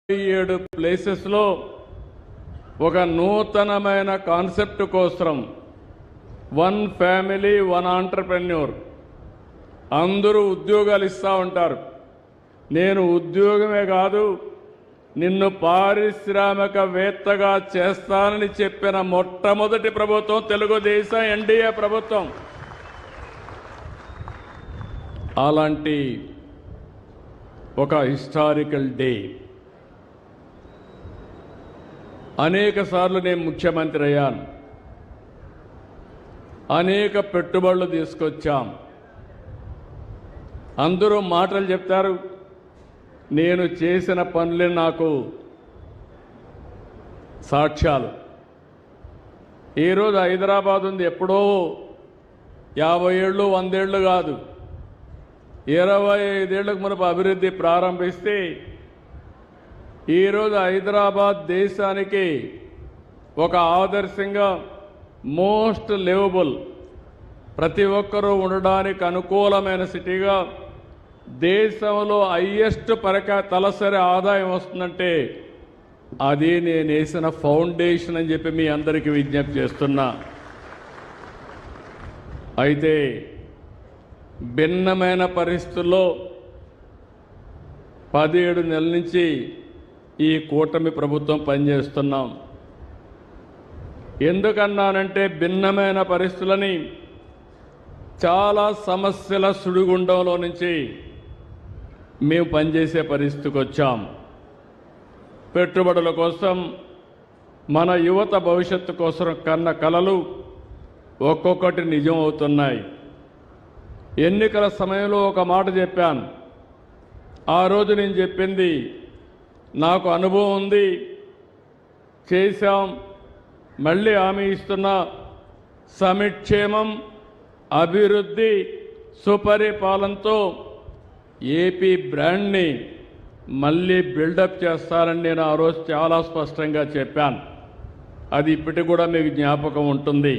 7 ప్లేసెస్లో ఒక నూతనమైన కాన్సెప్ట్ కోసం వన్ ఫ్యామిలీ వన్ ఆంటర్‌ప్రెన్యూర్ అందరూ ఉద్యోగాలు ఇస్తా ఉంటారు. నేను ఉద్యోగమే కాదు నిన్ను పారిశ్రామికవేత్తగా చేస్తానని చెప్పిన మొట్టమొదటి ప్రభుత్వం తెలుగుదేశం ఎన్డీఏ ప్రభుత్వం. అలాంటి ఒక హిస్టారికల్ డే. అనేక సార్లు నేను ముఖ్యమంత్రి అయ్యాను. అనేక పెట్టుబడులు తీసుకొచ్చాం. అందరూ మాటలు చెప్తారు. నేను చేసిన పనులే నాకు సాక్ష్యాలు. ఈరోజు హైదరాబాద్ ఉంది, ఎప్పుడో 50 ఏళ్ళు 100 ఏళ్ళు కాదు, 25 ఏళ్లకు మునుపు అభివృద్ధి ప్రారంభిస్తే ఈరోజు హైదరాబాద్ దేశానికి ఒక ఆదర్శంగా మోస్ట్ లివబుల్, ప్రతి ఒక్కరూ ఉండడానికి అనుకూలమైన సిటీగా, దేశంలో హైయెస్ట్ తలసరి ఆదాయం వస్తుందంటే అది నేను వేసిన ఫౌండేషన్ అని చెప్పి మీ అందరికీ విజ్ఞప్తి చేస్తున్నా. అయితే భిన్నమైన పరిస్థితుల్లో 17 నెలల నుంచి ఈ కూటమి ప్రభుత్వం పనిచేస్తున్నాం. ఎందుకన్నానంటే భిన్నమైన పరిస్థితులని, చాలా సమస్యల సుడిగుండంలో నుంచి మేము పనిచేసే పరిస్థితికి వచ్చాం. పెట్టుబడుల కోసం, మన యువత భవిష్యత్తు కోసం కన్న కలలు ఒక్కొక్కటి నిజం అవుతున్నాయి. ఎన్నికల సమయంలో ఒక మాట చెప్పాను. ఆ రోజు నేను చెప్పింది నాకు అనుభవం ఉంది, చేశాం, మళ్ళీ హామీ ఇస్తున్నా. సమిక్షేమం, అభివృద్ధి, సుపరిపాలనతో ఏపీ బ్రాండ్ని మళ్ళీ బిల్డప్ చేస్తానని నేను ఆ రోజు చాలా స్పష్టంగా చెప్పాను. అది ఇప్పటికి కూడా మీకు జ్ఞాపకం ఉంటుంది.